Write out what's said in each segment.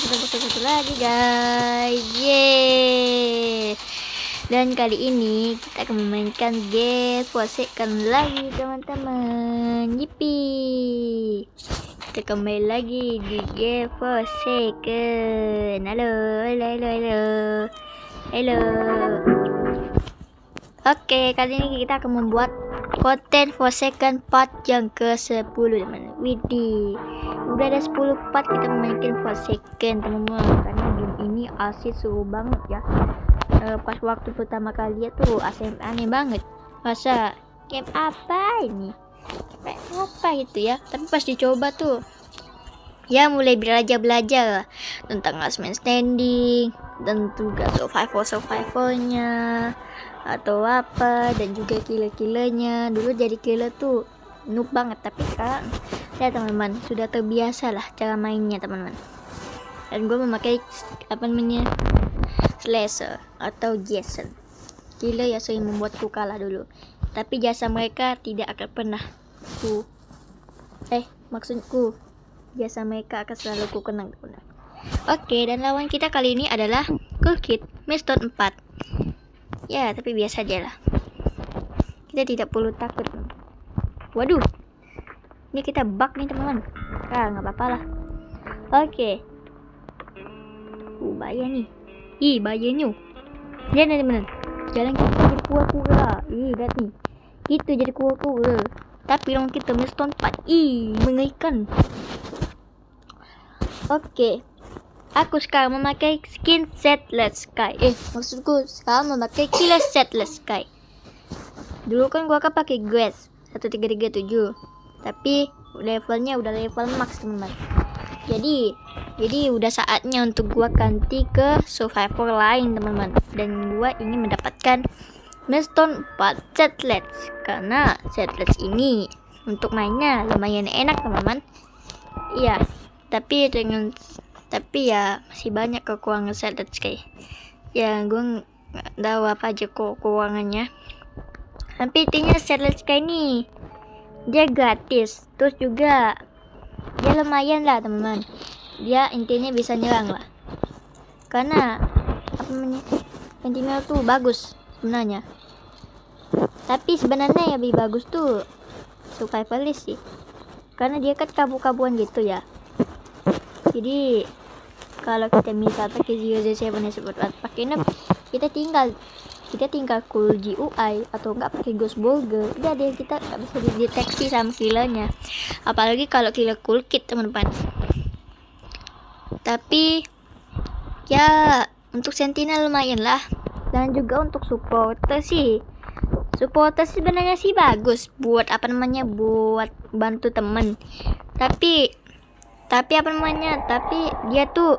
satu lagi guys. Yeay. Dan kali ini kita akan memainkan game Forsaken lagi teman-teman. Yippee. Kita kembali lagi di game Forsaken. Halo. Oke, kali ini kita akan membuat konten Forsaken part yang ke-10 teman. Widih. Udah ada 10 part kita memainkan Forsaken teman-teman. Karena game ini asli seru banget ya. Pas waktu pertama kali ya tuh aneh banget. Masa game apa ini? Kayak apa gitu ya. Tapi pas dicoba tuh ya mulai belajar lah tentang last man standing dan juga survivornya atau apa, dan juga killer-killernya. Dulu jadi killer tuh noob banget, tapi sekarang ya teman-teman sudah terbiasa lah cara mainnya teman-teman. Dan gue memakai apa namanya, slasher atau Jason. Killer yang sering membuatku kalah dulu, tapi jasa mereka tidak akan pernah maksudku jasa mereka akan selalu ku kenang. Oke, dan lawan kita kali ini adalah Cool Kid Milestone 4. Ya, tapi biasa aja lah. Kita tidak perlu takut. Waduh, ini kita bug nih teman-teman. Nggak apa-apa lah. Oke. Bahaya nih. Bahayanya. Lihat nih teman-teman. Jalan kita jadi kura-kura. Lihat nih. Gitu jadi kura-kura. Tapi lawan kita Milestone 4. Mengerikan. Oke. Aku sekarang memakai skin Settler's Sky. Maksudku sekarang memakai Killer Settler's Sky. Dulu kan gua pakai Grace 1337. Tapi levelnya udah level max teman-teman. Jadi udah saatnya untuk gua ganti ke survivor lain teman-teman. Dan gua ingin mendapatkan Milestone 4 Settlers. Karena Settlers ini untuk mainnya lumayan enak teman-teman. Iya, tapi ya masih banyak kekurangan Settlers Sky. Ya gue nggak tahu apa aja kekurangannya. Tapi intinya Settlers Sky ini dia gratis, terus juga dia lumayan lah teman-teman. Dia intinya bisa nyerang lah. Karena apa namanya, sentinel tuh bagus sebenarnya. Tapi sebenarnya yang lebih bagus tuh survivalist sih. Karena dia kan kabur-kaburan gitu ya. Jadi kalau kita misal pakai 007 pakai noob, kita tinggal cool GUI atau enggak pakai Ghost Burger, udah deh kita nggak bisa dideteksi sama killernya. Apalagi kalau killer Cool Kid teman-teman. Tapi ya untuk sentinel lumayan lah. Dan juga untuk supporter sebenarnya sih bagus buat apa namanya, buat bantu temen. Tapi apa namanya, tapi dia tuh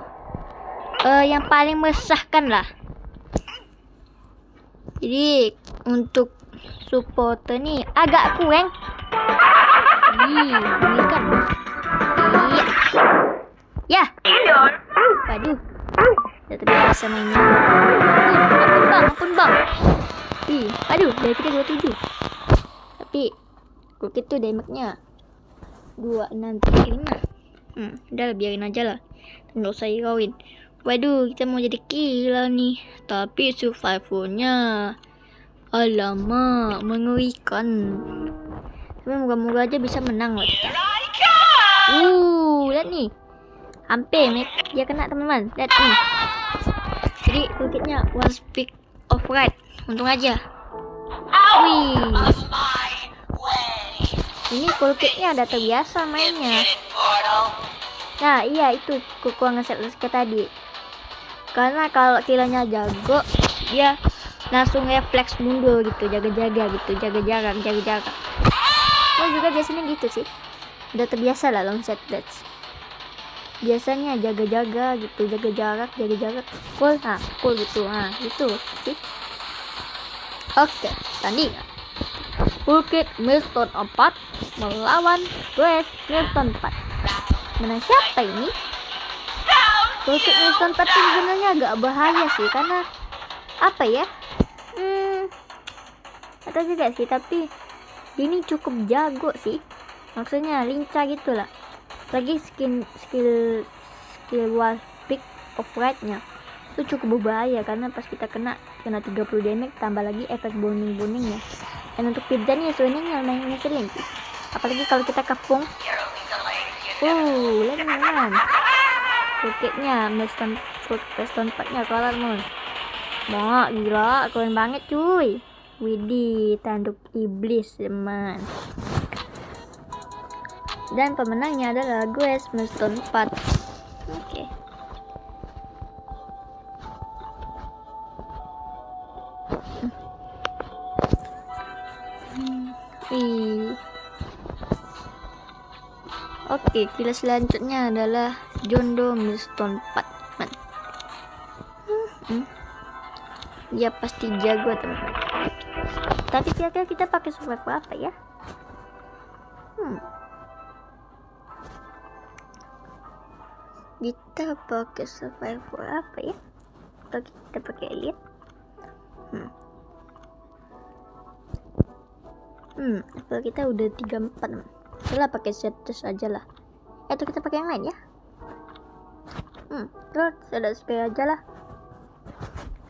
yang paling meresahkan lah. Jadi untuk supporter nih agak kurang. Ini kan. Ya. Waduh. Udah terbiasa mainnya. Ampun bang. Aduh, dari kita 27. Tapi kok itu damage-nya 2635. Udah biarin aja lah. Nggak usah hirauin. Waduh, kita mau jadi killer nih. Tapi survivornya alamak mengerikan. Tapi moga-moga aja bisa menang lah kita. Lihat nih. Hampir dia kena teman-teman. Lihat nih. Jadi kulitnya one speak of right. Untung aja. Ini kulitnya udah terbiasa mainnya. Nah iya, itu kekurangan Settlers Sky tadi. Karena kalau killernya jago, dia langsung refleks mundur gitu, jaga jarak. Oh juga biasanya gitu sih. Udah terbiasa lah lawan Settlers. Biasanya jaga gitu, jaga jarak. Cool gitu. Gitu sih. Oke, tandingan Cool Kid Milestone 4 melawan Grace Milestone 4. Menang siapa ini? Cool Kid Milestone 4 sebenarnya agak bahaya sih, karena apa ya? Atau juga sih, tapi ini cukup jago sih. Maksudnya lincah gitu lah. Lagi skill wall pick of rate-nya itu cukup berbahaya, karena pas kita kena 30 damage tambah lagi efek boning-boningnya. Dan untuk pizza-nya sebenarnya lumayan ngeselin sih, apalagi kalau kita kapung. Lihat teman-teman, rocketnya Milestone 4-nya keluar teman. Wah gila, keren banget cuy. Widih, tanduk iblis teman. Dan pemenangnya adalah gue, Milestone 4. Oke. Oke, kill selanjutnya adalah Jondo Milestone 4 teman. Dia pasti jago teman. Tapi kira-kira kita pakai survival apa ya? Kita pakai survival apa ya? Atau kita pakai elite? Level kita udah 34 teman. Udah pakai set aja lah. Atau kita pakai yang lain ya? Terus ada sky aja lah.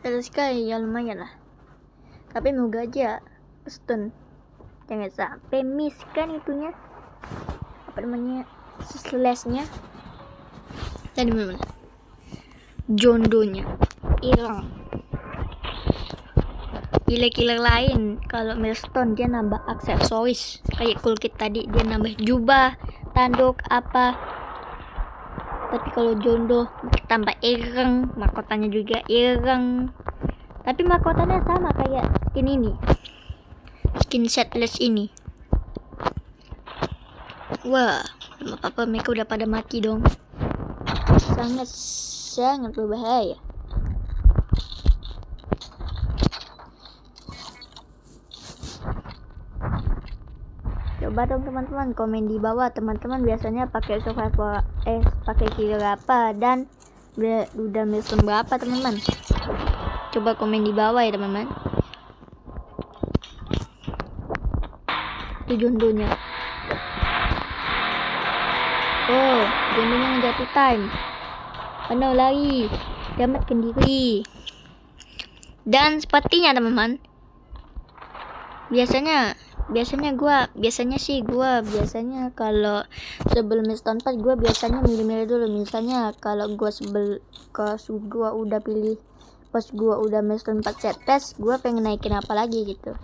Ada sky ya lumayan lah. Tapi moga aja stun. Jangan sampai miss kan itunya. Apa namanya? Slashnya. Tadi mana? Jondonya hilang. Killer lain kalau Milestone dia nambah aksesoris kayak cool kit tadi, dia nambah jubah, tanduk apa. Tapi kalau Jondo tambah ireng, mahkotanya juga ireng. Tapi mahkotanya sama kayak skin ini, skin setless ini. Wah, apa mereka udah pada mati dong. Sangat berbahaya. Coba dong teman-teman komen di bawah, teman-teman biasanya pakai survival pakai killer apa dan udah Milestone berapa teman-teman. Coba komen di bawah ya teman-teman. Itu Jondonya. Jondonya ngejatuh time. Penuh lari, damatkan diri. Dan sepertinya teman-teman, biasanya kalau sebelum Milestone 4 gue biasanya milih-milih dulu. Misalnya kalau gue pas gue udah Milestone 4 set test, gue pengen naikin apa lagi gitu.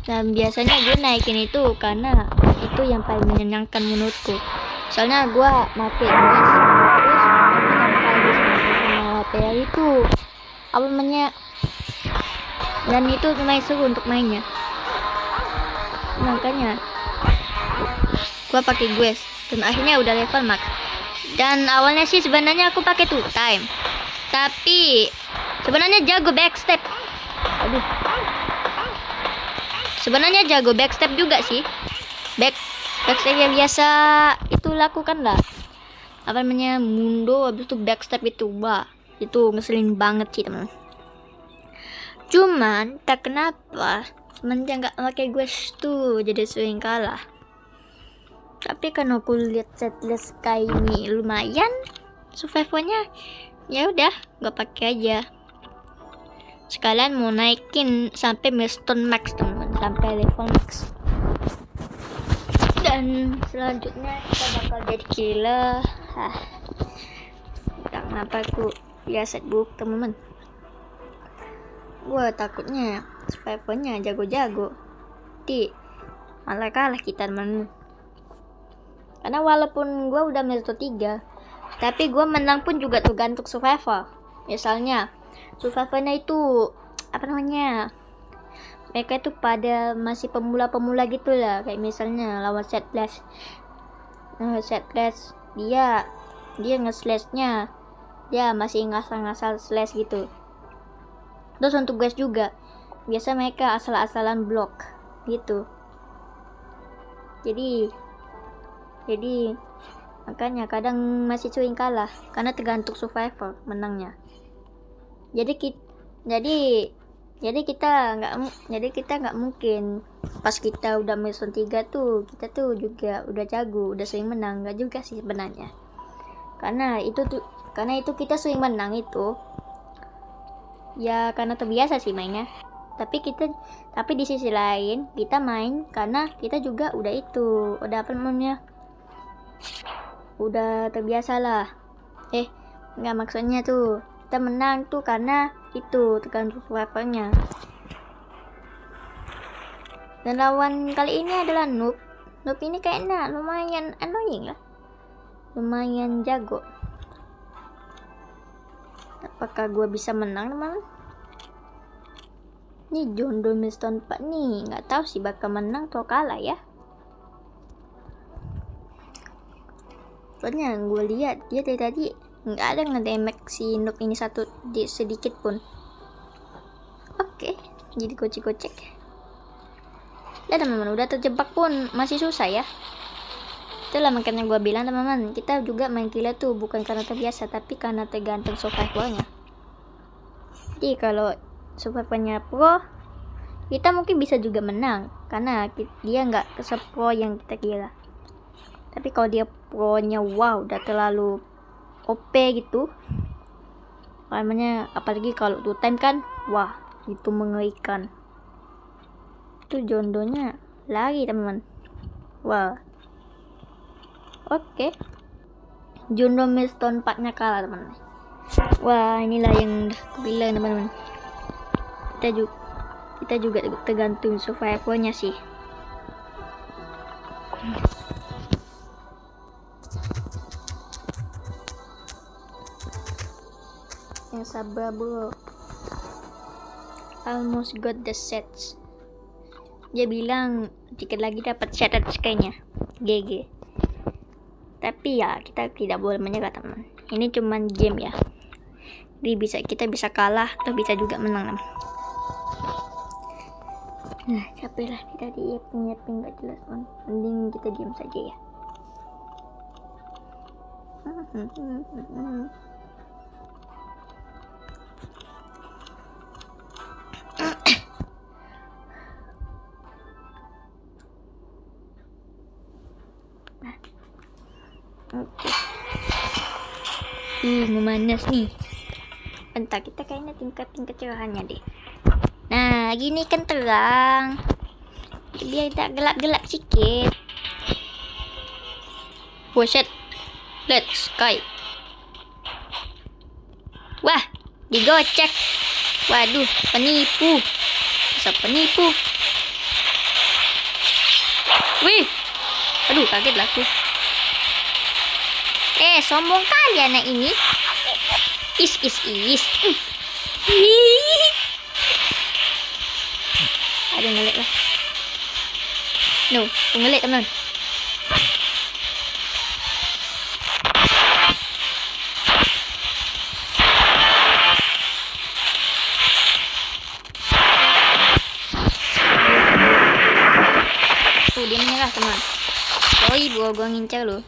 Dan biasanya gue naikin itu karena itu yang paling menyenangkan menurutku. Soalnya gue pakai gas terus sama PR itu apa namanya, dan itu lumayan seru untuk mainnya. Makanya gua pakai gue dan akhirnya udah level max. Dan awalnya sih sebenarnya aku pakai 2 time, tapi sebenarnya jago backstep. Sebenarnya jago backstep juga sih. Backstep yang biasa itu lakukan lah. Apa namanya, mundo habis itu backstep itu, wah itu ngeselin banget sih teman. Cuman tak kenapa semenjak nggak pakai gue tuh jadi sering kalah. Tapi kan aku lihat setless kayak ini lumayan survivalnya, ya udah nggak pakai aja. Sekalian mau naikin sampai Milestone max teman, sampai level max. Dan selanjutnya kita bakal jadi killer. Kenapa aku set book teman-teman? Gue takutnya survivalnya jago-jago, malah kalah kita teman. Karena walaupun gue udah Milestone 3, tapi gue menang pun juga tergantung survival. Misalnya survivalnya itu apa namanya, mereka itu pada masih pemula gitu lah. Kayak misalnya lawan setless, dia nge-slashnya dia masih ngasal-ngasal slash gitu. Terus untuk guys juga biasa mereka asal-asalan blok gitu. Jadi makanya kadang masih sering kalah karena tergantung survival menangnya. Jadi kita nggak mungkin pas kita udah mission 3 tuh, kita tuh juga udah jago, udah sering menang. Gak juga sih sebenarnya, karena itu kita sering menang itu ya karena terbiasa sih mainnya. Tapi di sisi lain kita main karena kita juga udah apa namanya, udah terbiasa lah. Nggak, maksudnya tuh kita menang tuh karena itu tergantung survivornya. Dan lawan kali ini adalah noob ini kayaknya lumayan annoying lah, lumayan jago. Apakah gue bisa menang teman-teman? Nih John Doe Milestone 4 nih, nggak tahu sih bakal menang atau kalah ya. Soalnya gue lihat dia dari tadi nggak ada ngedamage si noob ini sedikit pun. Oke, jadi gocek-gocek. Ya teman-teman, udah terjebak pun masih susah ya. Itulah makanya gue bilang teman-teman, kita juga main killer tuh bukan karena terbiasa, tapi karena tergantung survivalnya. Jadi kalau survivalnya pro, kita mungkin bisa juga menang karena dia nggak sepro yang kita kira. Tapi kalau dia pro-nya wow, udah terlalu OP gitu, namanya apalagi kalau 2 time kan, wah itu mengerikan. Itu John Doe-nya lagi teman-teman. Wah, oke. John Doe Milestone 4-nya kalah teman-teman. Wah, inilah yang udah aku bilang teman-teman, kita juga tergantung survivalnya sih. Yang sabar bro, almost got the sets. Dia bilang dikit lagi dapat Shattered Sky-nya, GG. Tapi ya kita tidak boleh menyerah teman. Ini cuman game ya, jadi kita bisa kalah atau bisa juga menang teman. Nah, capek lah kita dieping nggak jelas teman. Mending kita diam saja ya. Memanas nih. Bentar, kita kayaknya tingkatin kecerahannya deh. Nah, gini kan terang. Biar tak gelap-gelap sedikit. Buset. Let's sky. Wah, digocek. Waduh, penipu. Masa penipu? Wih. Aduh, kaget lah aku. Sombong kali anak ini. Is. Ada ngelek lah. No, ngelek teman. Dia menyerah teman. Sorry bro, gua ngincar lu.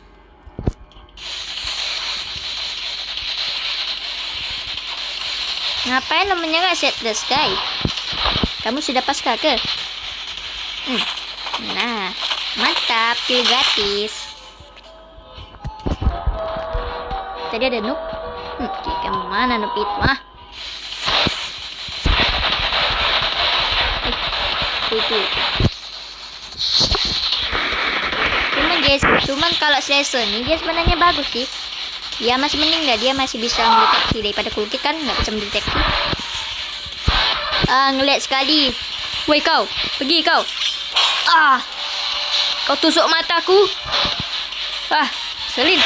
Ngapain lo menyerah Shattered Sky? Kamu sudah pasca ke? Nah, mantap, kill gratis. Tadi ada noob. Kemana noob itu? Itu. Cuman kalau slasher nih dia sebenarnya bagus sih. Dia masih mending dah, dia masih bisa mendeteksi daripada kulkit kan nggak bisa mendeteksi. Ngeliat sekali. Woi kau, pergi kau. Kau tusuk mataku. Selin.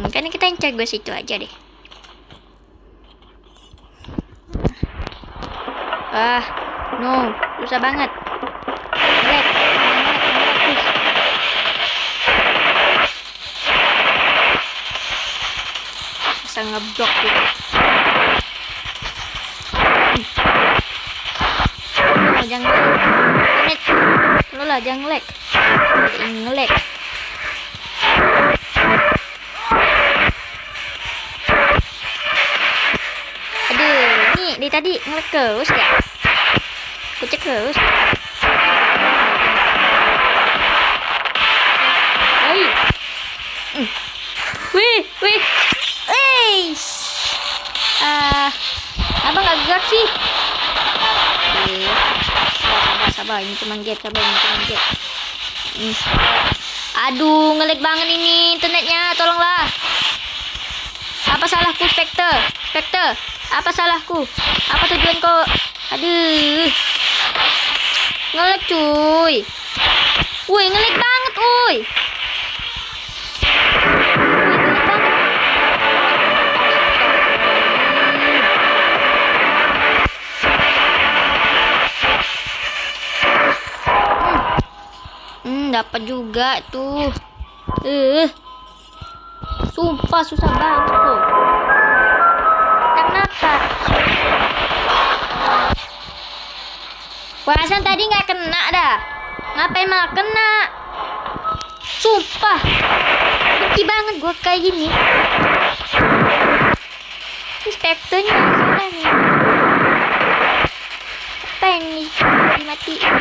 Karena kita incar gue situ aja deh. No, susah banget. Bisa ngeblok gitu. Jangan lu lah, jangan lag. Nge-lag. Aduh, nih di tadi ngelek terus ya? Aku cek terus. Wih. Abang gak gerak sih. Sabar, ini cuma gate. Aduh, ngelag banget ini internetnya, tolonglah. Apa salahku, Spectre? Apa salahku? Apa tujuan kau? Aduh. Ngelag cuy. Wih, ngelag banget, uy. Dapat juga tuh. Sumpah susah banget tuh. Kenapa? Perasaan tadi nggak kena dah. Ngapain malah kena? Sumpah. Benci banget gua kayak gini. Ini Spectre-nya salah nih. Apa yang dimatiin?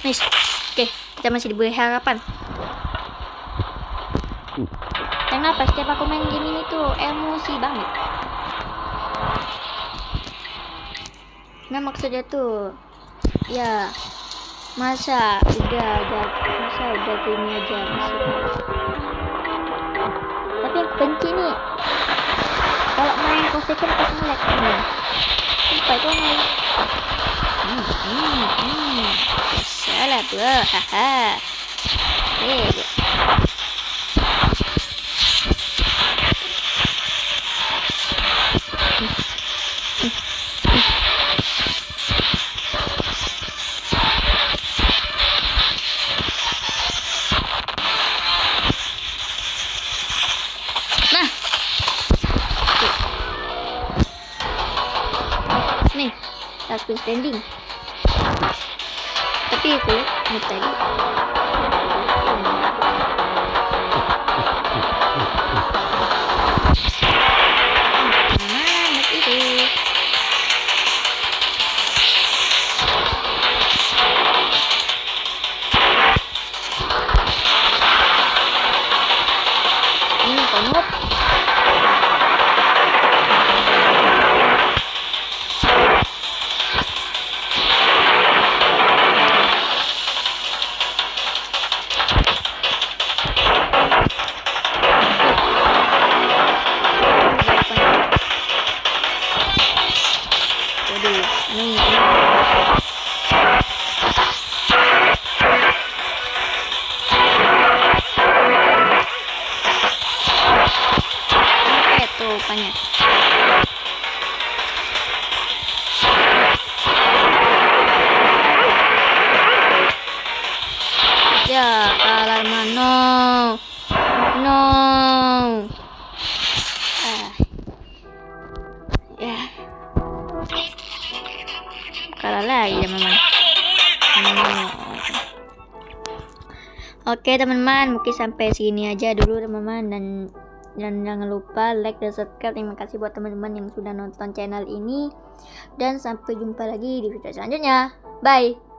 Nice. Oke, kita masih diberi harapan. Kenapa setiap aku main game ini tuh emosi banget? Nah maksudnya tuh, ya masa udah gini aja masih. Tapi yang benci nih, kalau main kosek kan pasti ngelag nih. Lupa itu main. Salah bro, haha. Nah, nih, last pin standing. Tapi itu ini tadi. Ini konop. Rupanya. Ya, kalah mano. No. Ya. Kalah lagi teman-teman. Oke teman-teman, mungkin sampai sini aja dulu teman-teman, dan jangan lupa like dan subscribe. Terima kasih buat teman-teman yang sudah nonton channel ini, dan sampai jumpa lagi di video selanjutnya. Bye.